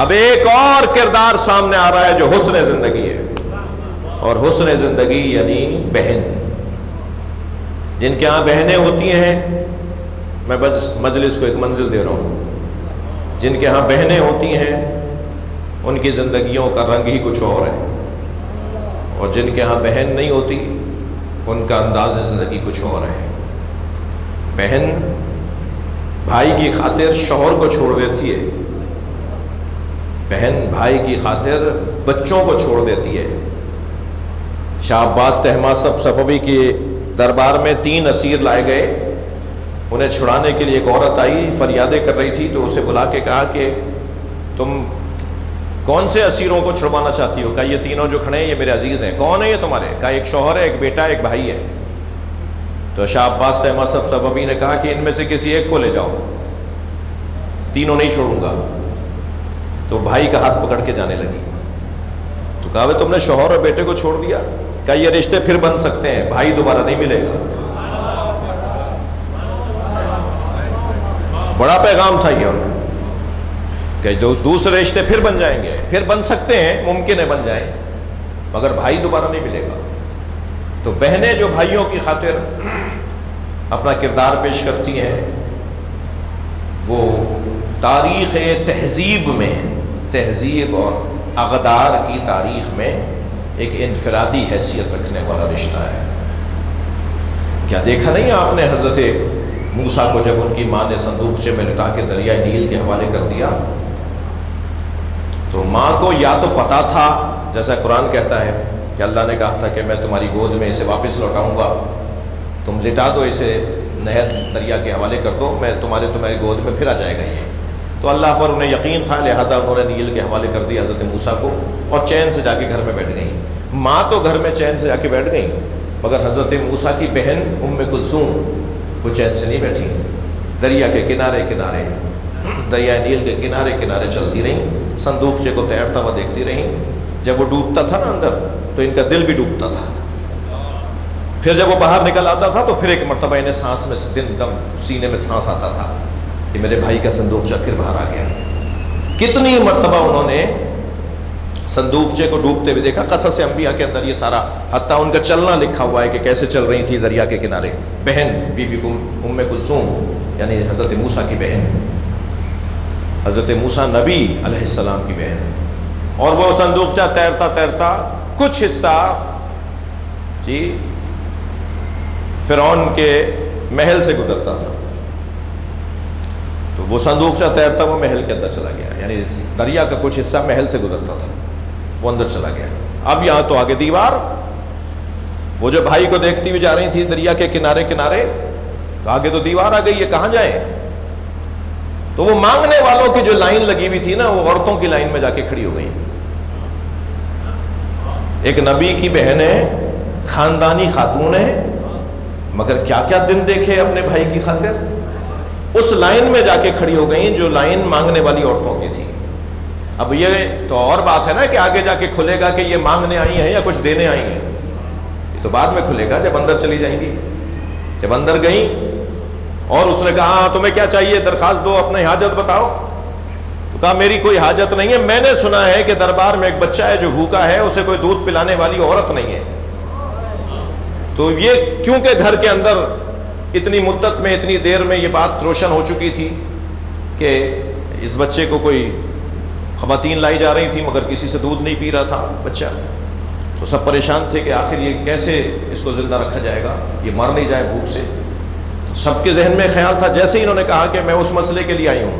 اب ایک اور کردار سامنے آ رہا ہے جو حسن زندگی ہے، اور حسن زندگی یعنی بہن۔ جن کے ہاں بہنیں ہوتی ہیں، میں بس مجلس کو ایک منزل دے رہا ہوں، جن کے ہاں بہنیں ہوتی ہیں ان کی زندگیوں کا رنگ ہی کچھ اور ہے، اور جن کے ہاں بہن نہیں ہوتی ان کا انداز زندگی کچھ اور ہے۔ بہن بھائی کی خاطر شوہر کو چھوڑ دیتی ہے، بہن بھائی کی خاطر بچوں کو چھوڑ دیتی ہے۔ شاہ عباس طہماسب صفوی کے دربار میں 3 اسیر لائے گئے، انہیں چھڑانے کے لیے ایک عورت آئی، فریادیں کر رہی تھی، تو اسے بلا کے کہا کہ تم کون سے اسیروں کو چھڑوانا چاہتی ہو؟ کہا یہ تینوں جو کھڑے ہیں یہ میرے عزیز ہیں۔ کون ہے یہ تمہارے؟ کہا ایک شوہر ہے، ایک بیٹا ہے، ایک بھائی ہے۔ تو شاہ عباس طہماسب صفوی نے کہا کہ ان میں سے کسی ایک کو لے جاؤ، تینوں نہیں چھوڑوں گا۔ تو بھائی کا ہاتھ پکڑ کے جانے لگی، تو کہا تم نے شوہر اور بیٹے کو چھوڑ دیا؟ کہا یہ رشتے پھر بن سکتے ہیں، بھائی دوبارہ نہیں ملے گا۔ بڑا پیغام تھا یہ ان کا کہ دوسرے رشتے پھر بن جائیں گے، پھر بن سکتے ہیں، ممکن ہے بن جائیں، مگر بھائی دوبارہ نہیں ملے گا۔ تو بہنیں جو بھائیوں کی خاطر اپنا کردار پیش کرتی ہیں، وہ تاریخ تہذیب میں، تہذیب اور اقدار کی تاریخ میں ایک انفرادی حیثیت رکھنے والا رشتہ ہے۔ کیا دیکھا نہیں آپ نے حضرت موسیٰ کو جب ان کی ماں نے صندوقچے میں لٹا کے دریائے نیل کے حوالے کر دیا، تو ماں کو یا تو پتا تھا، جیسا قرآن کہتا ہے کہ اللہ نے کہا تھا کہ میں تمہاری گود میں اسے واپس لوٹاؤں گا، تم لٹا دو اسے، نہر دریا کے حوالے کر دو، میں تمہاری گود میں پھر آ جائے گا یہ۔ تو اللہ پر انہیں یقین تھا، لہٰذا انہوں نے نیل کے حوالے کر دیا حضرت موسیٰ کو، اور چین سے جا کے گھر میں بیٹھ گئیں۔ ماں تو گھر میں چین سے جا کے بیٹھ گئیں، مگر حضرت موسیٰ کی بہن ام کلثوم وہ چین سے نہیں بیٹھی، دریا کے کنارے کنارے، دریائے نیل کے کنارے کنارے چلتی رہیں، صندوقچے کو تیرتا ہوا دیکھتی رہیں۔ جب وہ ڈوبتا تھا نا اندر تو ان کا دل بھی ڈوبتا تھا، پھر جب وہ باہر نکل آتا تھا تو پھر ایک مرتبہ انہیں سانس میں دن دم سینے میں سانس آتا تھا کہ میرے بھائی کا صندوقچہ پھر باہر آ گیا۔ کتنی مرتبہ انہوں نے صندوقچے کو ڈوبتے ہوئے دیکھا۔ قصص انبیاء کے اندر یہ سارا، حتیٰ ان کا چلنا لکھا ہوا ہے کہ کیسے چل رہی تھی دریا کے کنارے۔ بہن بی بی ام کلثوم یعنی حضرت موسیٰ کی بہن، حضرت موسیٰ نبی علیہ السلام کی بہن، اور وہ صندوقچہ تیرتا تیرتا کچھ حصہ فرعون کے محل سے گزرتا تھا، تو وہ صندوقچہ تیرتا وہ محل کے اندر چلا گیا، یعنی دریا کا کچھ حصہ محل سے گزرتا تھا، وہ اندر چلا گیا۔ اب یہاں تو آگے دیوار، وہ جو بھائی کو دیکھتی ہوئی جا رہی تھی دریا کے کنارے کنارے، تو آگے تو دیوار آ گئی ہے، کہاں جائیں؟ تو وہ مانگنے والوں کی جو لائن لگی ہوئی تھی نا، وہ عورتوں کی لائن میں جا کے کھڑی ہو گئی۔ ایک نبی کی بہن ہے، خاندانی خاتون ہے، مگر کیا کیا دن دیکھے اپنے بھائی کی خاطر، اس لائن میں جا کے کھڑی ہو گئیں جو لائن مانگنے والی عورتوں کی تھی۔ اب یہ تو اور بات ہے نا کہ آگے جا کے کھلے گا کہ یہ مانگنے آئی ہیں یا کچھ دینے آئی ہیں، یہ تو بعد میں کھلے گا جب اندر چلی جائیں گی۔ جب اندر گئیں اور اس نے کہا تمہیں کیا چاہیے، درخواست دو، اپنی حاجت بتاؤ، تو کہا میری کوئی حاجت نہیں ہے، میں نے سنا ہے کہ دربار میں ایک بچہ ہے جو بھوکا ہے، اسے کوئی دودھ پلانے والی عورت نہیں ہے۔ تو یہ کیونکہ گھر کے اندر اتنی مدت میں، اتنی دیر میں یہ بات روشن ہو چکی تھی کہ اس بچے کو کوئی خواتین لائی جا رہی تھیں مگر کسی سے دودھ نہیں پی رہا تھا بچہ، تو سب پریشان تھے کہ آخر یہ کیسے اس کو زندہ رکھا جائے گا، یہ مر نہیں جائے بھوک سے۔ تو سب کے ذہن میں خیال تھا، جیسے ہی انہوں نے کہا کہ میں اس مسئلے کے لیے آئی ہوں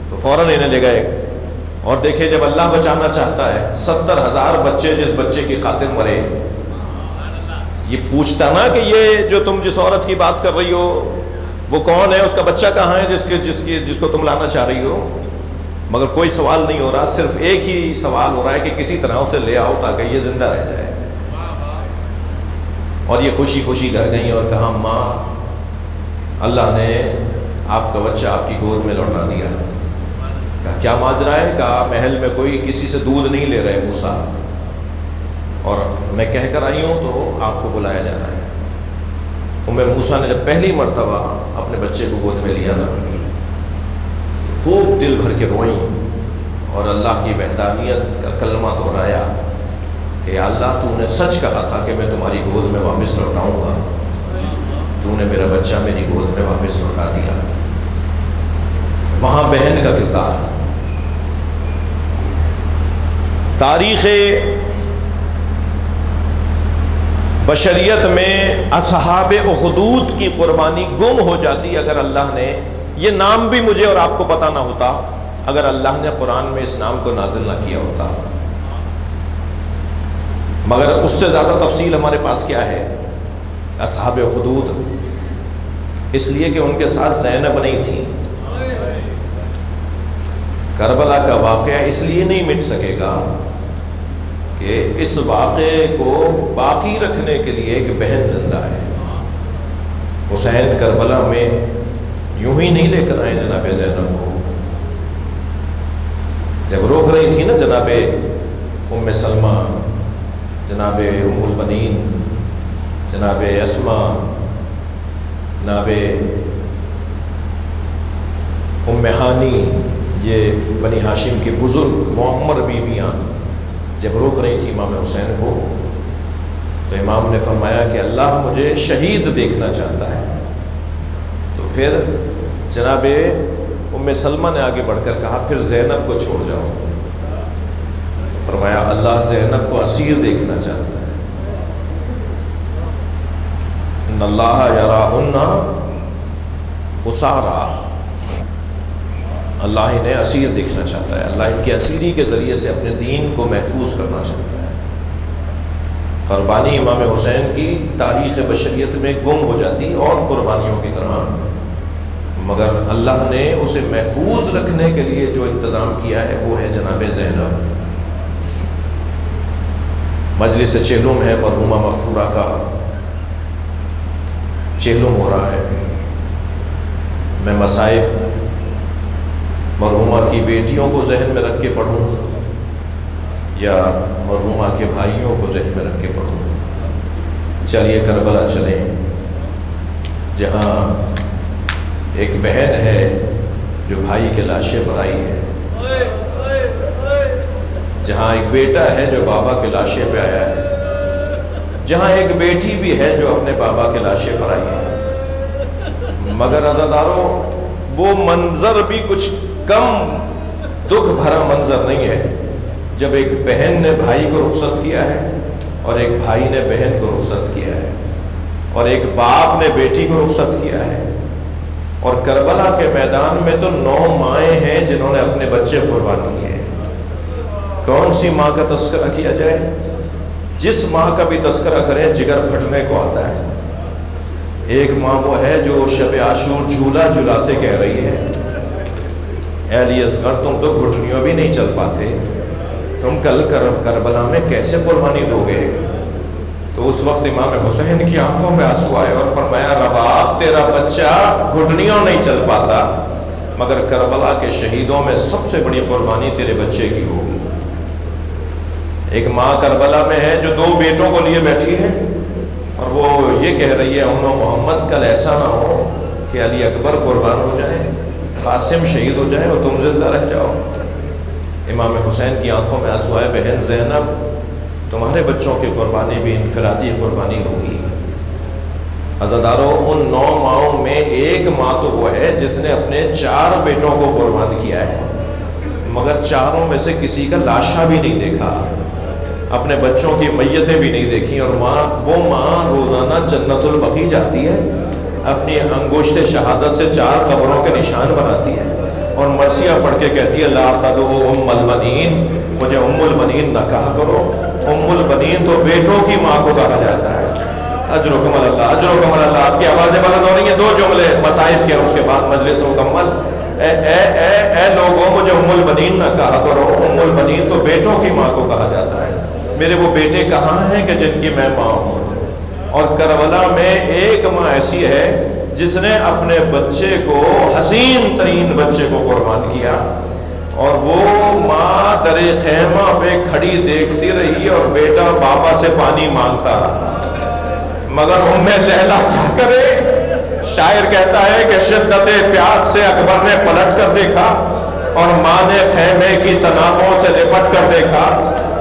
تو فوراً انہیں لے گئے، اور دیکھے جب اللہ بچانا چاہتا ہے 70,000 بچے جس بچے کی خاطر مرے، یہ پوچھتا نا کہ یہ جو تم جس عورت کی بات کر رہی ہو وہ کون ہے، اس کا بچہ کہاں ہے جس کو تم لانا چاہ رہی ہو، مگر کوئی سوال نہیں ہو رہا، صرف ایک ہی سوال ہو رہا ہے کہ کسی طرح اسے لے آؤ تاکہ یہ زندہ رہ جائے۔ اور یہ خوشی خوشی گھر گئیں اور کہا ماں اللہ نے آپ کا بچہ آپ کی گود میں لوٹا دیا۔ کہا کیا ماجرا ہے؟ کہا محل میں کوئی کسی سے دودھ نہیں لے رہے موسیٰ، اور میں کہہ کر آئی ہوں تو آپ کو بلایا جا رہا ہے۔ موسیٰ نے جب پہلی مرتبہ اپنے بچے کو گود میں لیا نا، خوب دل بھر کے روئیں اور اللہ کی وحدانیت کا کلمہ دہرایا کہ یا اللہ تو نے سچ کہا تھا کہ میں تمہاری گود میں واپس لوٹاؤں گا، تو نے میرا بچہ میری گود میں واپس لوٹا دیا۔ وہاں بہن کا کردار، تاریخ بشریت میں اصحاب اخدود کی قربانی گم ہو جاتی اگر اللہ نے یہ نام بھی مجھے اور آپ کو پتہ نہ ہوتا، اگر اللہ نے قرآن میں اس نام کو نازل نہ کیا ہوتا۔ مگر اس سے زیادہ تفصیل ہمارے پاس کیا ہے؟ اصحاب اخدود، اس لیے کہ ان کے ساتھ زینب نہیں تھی۔ کربلا کا واقعہ اس لیے نہیں مٹ سکے گا کہ اس واقعے کو باقی رکھنے کے لیے ایک بہن زندہ ہے۔ حسین کربلا میں یوں ہی نہیں لے کر آئے جناب زینب کو، جب روک رہی تھی نا جناب ام سلمہ، جناب ام البنین، جناب اسما، جناب ام ہانی، یہ بنی ہاشم کی بزرگ معمر بیویاں جب روک رہی تھی امام حسین کو، تو امام نے فرمایا کہ اللہ مجھے شہید دیکھنا چاہتا ہے۔ تو پھر جناب ام سلمہ نے آگے بڑھ کر کہا پھر زینب کو چھوڑ جاؤ، تو فرمایا اللہ زینب کو اسیر دیکھنا چاہتا ہے۔ ان اللہ یراہن اسارا، اللہ انہیں اسیر دیکھنا چاہتا ہے، اللہ ان کی اسیری کے ذریعے سے اپنے دین کو محفوظ کرنا چاہتا ہے۔ قربانی امام حسین کی تاریخ بشریت میں گم ہو جاتی اور قربانیوں کی طرح، مگر اللہ نے اسے محفوظ رکھنے کے لیے جو انتظام کیا ہے وہ ہے جناب زینب۔ مجلس چہلم ہے مرحومہ مغفورہ کا، چہلم ہو رہا ہے۔ میں مصائب مرحومہ کی بیٹیوں کو ذہن میں رکھ کے پڑھوں یا مرحومہ کے بھائیوں کو ذہن میں رکھ کے پڑھوں؟ چلیے کربلا چلیں، جہاں ایک بہن ہے جو بھائی کے لاشے پر آئی ہے، جہاں ایک بیٹا ہے جو بابا کے لاشے پہ آیا ہے، جہاں ایک بیٹی بھی ہے جو اپنے بابا کے لاشے پر آئی ہے۔ مگر عزاداروں وہ منظر بھی کچھ کم دکھ بھرا منظر نہیں ہے جب ایک بہن نے بھائی کو رخصت کیا ہے اور ایک بھائی نے بہن کو رخصت کیا ہے اور ایک باپ نے بیٹی کو رخصت کیا ہے۔ اور کربلا کے میدان میں تو 9 مائیں ہیں جنہوں نے اپنے بچے قربان کیے ہیں۔ کون سی ماں کا تذکرہ کیا جائے؟ جس ماں کا بھی تذکرہ کریں جگر پھٹنے کو آتا ہے۔ ایک ماں وہ ہے جو شب عاشور جھولا جھلاتے کہہ رہی ہے اے علی اصغر تم تو گھٹنیوں بھی نہیں چل پاتے، تم کل کربلا میں کیسے قربانی دو گے؟ تو اس وقت امام حسین کی آنکھوں میں آنسو آئے اور فرمایا رباب تیرا بچہ گھٹنیوں نہیں چل پاتا، مگر کربلا کے شہیدوں میں سب سے بڑی قربانی تیرے بچے کی ہوگی۔ ایک ماں کربلا میں ہے جو 2 بیٹوں کو لیے بیٹھی ہے، اور وہ یہ کہہ رہی ہے محمد کل ایسا نہ ہو کہ علی اکبر قربان ہو جائیں، قاسم شہید ہو جائیں اور تم زندہ رہ جاؤ۔ امام حسین کی آنکھوں میں آنسو آئے، بہن زینب تمہارے بچوں کی قربانی بھی انفرادی قربانی ہوگی۔ عزادارو، ان 9 ماؤں میں ایک ماں تو وہ ہے جس نے اپنے 4 بیٹوں کو قربان کیا ہے، مگر 4 میں سے کسی کا لاشا بھی نہیں دیکھا، اپنے بچوں کی میتیں بھی نہیں دیکھی، اور وہ ماں روزانہ جنت البقیع جاتی ہے، اپنی انگشت شہادت سے 4 قبروں کے نشان بناتی ہے، اور مرثیہ پڑھ کے کہتی ہے لا تدعو ام البنین، مجھے ام البنین نہ کہا کرو۔ ام البنین تو بیٹوں کی ماں کو کہا جاتا ہے۔ اجرکم اللہ، اجرکم اللہ۔ آپ کی آوازیں بلند ہو رہی ہیں، 2 جملے مصائب کے، اس کے بعد مجلس مکمل۔ اے لوگوں، مجھے ام البنین نہ کہا کرو، ام البنین تو بیٹوں کی ماں کو کہا جاتا ہے۔ میرے وہ بیٹے کہاں ہیں کہ جن کی میں ماں ہوں؟ اور کربلا میں ایک ماں ایسی ہے جس نے اپنے بچے کو، حسین ترین بچے کو قربان کیا، اور وہ ماں در خیمہ پہ کھڑی دیکھتی رہی اور بیٹا بابا سے پانی مانگتا رہا، مگر ام لیلا کیا کرے؟ شاعر کہتا ہے کہ شدت پیاس سے اکبر نے پلٹ کر دیکھا اور ماں نے خیمے کی تنابوں سے لپٹ کر دیکھا،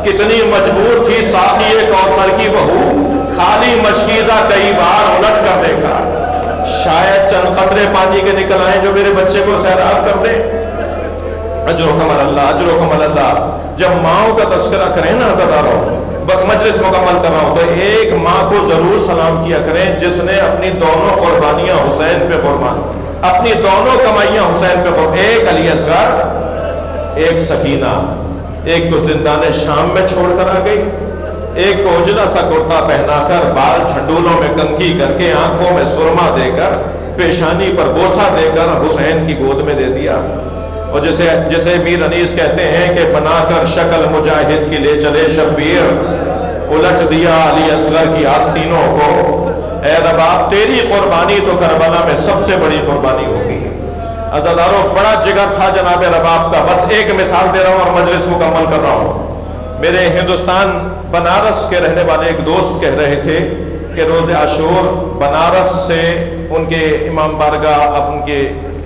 کتنی مجبور تھی ساقی کوثر کی بہو، خالی مشکیزہ کئی بار الٹ کر دیکھا، شاید چند قطرے پانی کے نکل آئیں جو میرے بچے کو سیراب کر دیں۔ اجرکم اللہ، اجرکم اللہ۔ جب ماؤں کا تذکرہ کریں نا عزاداروں، بس مجلس مکمل کر رہا ہوں، تو ایک ماں کو ضرور سلام کیا کریں جس نے اپنی دونوں قربانیاں حسین پہ قربان، اپنی دونوں کمائیاں حسین پہ قربان، ایک علی اصغر، ایک سکینہ، ایک تو زندان شام میں چھوڑ کر آ گئی، ایک کو اجلا سا کرتا پہنا کر، بال جھنڈولوں میں کنگھی کر کے، آنکھوں میں سرما دے کر، پیشانی پر بوسہ دے کر حسین کی گود میں دے دیا۔ اور جیسے میر انیس کہتے ہیں کہ بنا کر شکل مجاہد کی لے چلے شبیر، الٹ دیا علی اصغر کی آستینوں کو۔ اے رباب، تیری قربانی تو کربلا میں سب سے بڑی قربانی ہوگی۔ عزاداروں، بڑا جگر تھا جناب رباب کا، بس ایک مثال دے رہا ہوں اور مجلس مکمل کر رہا ہوں۔ میرے ہندوستان بنارس کے رہنے والے ایک دوست کہہ رہے تھے کہ روز عاشور بنارس سے ان کے امام بارگاہ، اب ان کے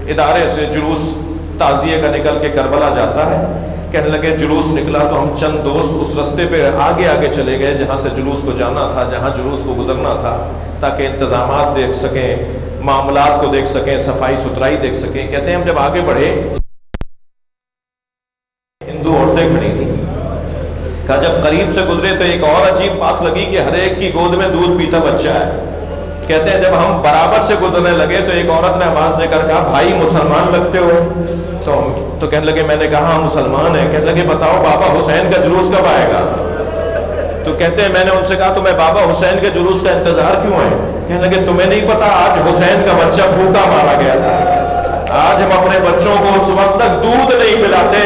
ادارے سے جلوس تعزیے کا نکل کے کربلا جاتا ہے۔ کہنے لگے جلوس نکلا تو ہم چند دوست اس رستے پہ آگے آگے چلے گئے جہاں سے جلوس کو جانا تھا، جہاں جلوس کو گزرنا تھا، تاکہ انتظامات دیکھ سکیں، معاملات کو دیکھ سکیں، صفائی ستھرائی دیکھ سکیں۔ کہتے ہیں ہم جب آگے بڑھے، ہندو عورتیں کھڑی تھیں، کہا جب قریب سے گزرے تو ایک اور عجیب بات لگی کہ ہر ایک کی گود میں دودھ پیتا بچہ ہے۔ کہتے ہیں جب ہم برابر سے گزرنے لگے تو ایک عورت نے آواز دے کر کہا بھائی مسلمان لگتے ہو؟ تو کہنے لگے میں نے کہا ہم مسلمان ہیں۔ کہنے لگے بتاؤ بابا حسین کا جلوس کب آئے گا؟ تو کہتے ہیں میں نے ان سے کہا تمہیں بابا حسین کے جلوس کا انتظار کیوں ہے؟ کہنے لگے تمہیں نہیں پتا آج حسین کا بچہ بھوکا مارا گیا تھا۔ آج ہم اپنے بچوں کو اس وقت تک دودھ نہیں پلاتے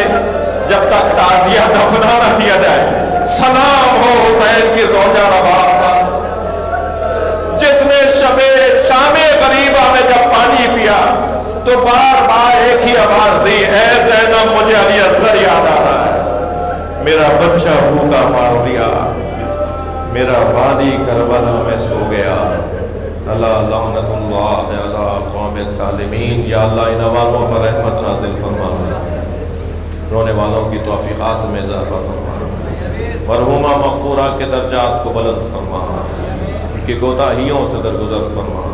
جب تک تعزیہ دفنا نہ کیا جائے۔ سلام ہو حسین کی زوجہ رباب پر، جس نے شام غریبہ میں جب پانی پیا تو بار بار ایک ہی آواز دی، اے زینب مجھے علی اصغر یاد آ رہا ہے، میرا بچہ بھوکا مار دیا، میرا وادی کربلا میں سو گیا۔ اللہ لعنت اللہ علی قوم الظالمین۔ یا اللہ ان آوازوں پر رحمت نازل فرما، رونے والوں کی توفیقات میں اضافہ فرما، مرحومہ مغفورہ کے درجات کو بلند فرما، ان کی کوتاہیوں سے درگزر فرما،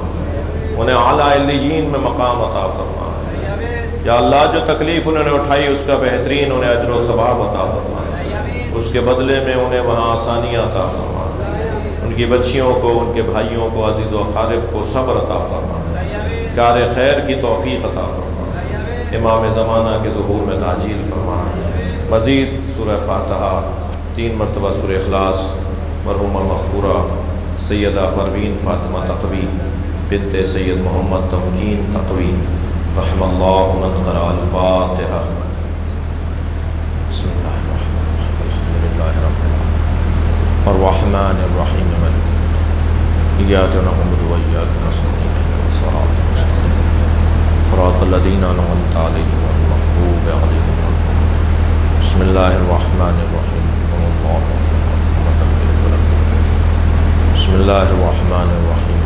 انہیں اعلیٰ علیین میں مقام عطا فرما۔ یا اللہ جو تکلیف انہوں نے اٹھائی اس کا بہترین انہیں اجر و ثواب عطا فرما، اس کے بدلے میں انہیں وہاں آسانیاں عطا فرما، ان کی بچیوں کو، ان کے بھائیوں کو، عزیز و اقارب کو صبر عطا فرما، کار خیر کی توفیق عطا فرما، امام زمانہ کے ظہور میں تعجیل فرما۔ مزید سورہ فاتحہ، 3 مرتبہ سورہ اخلاص، مرحومہ مغفورہ سیدہ پروین فاطمہ تقوی بنت سید محمد تمکین تقوی رحم اللہ من قرأ الفاتحہ۔ بسم اللہ الرحمن الرحیم، الحمد للہ رب العالمین الرحمن الرحیم مالک یوم الدین ایاک نعبد و ایاک نستعین اہدنا الصراط المستقیم صراط الذين أنعمت عليهم غير المغضوب عليهم ولا الضالين. بسم الله الرحمن الرحيم. بسم الله الرحمن الرحيم.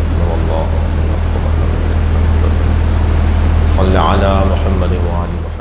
صل على محمد وعلى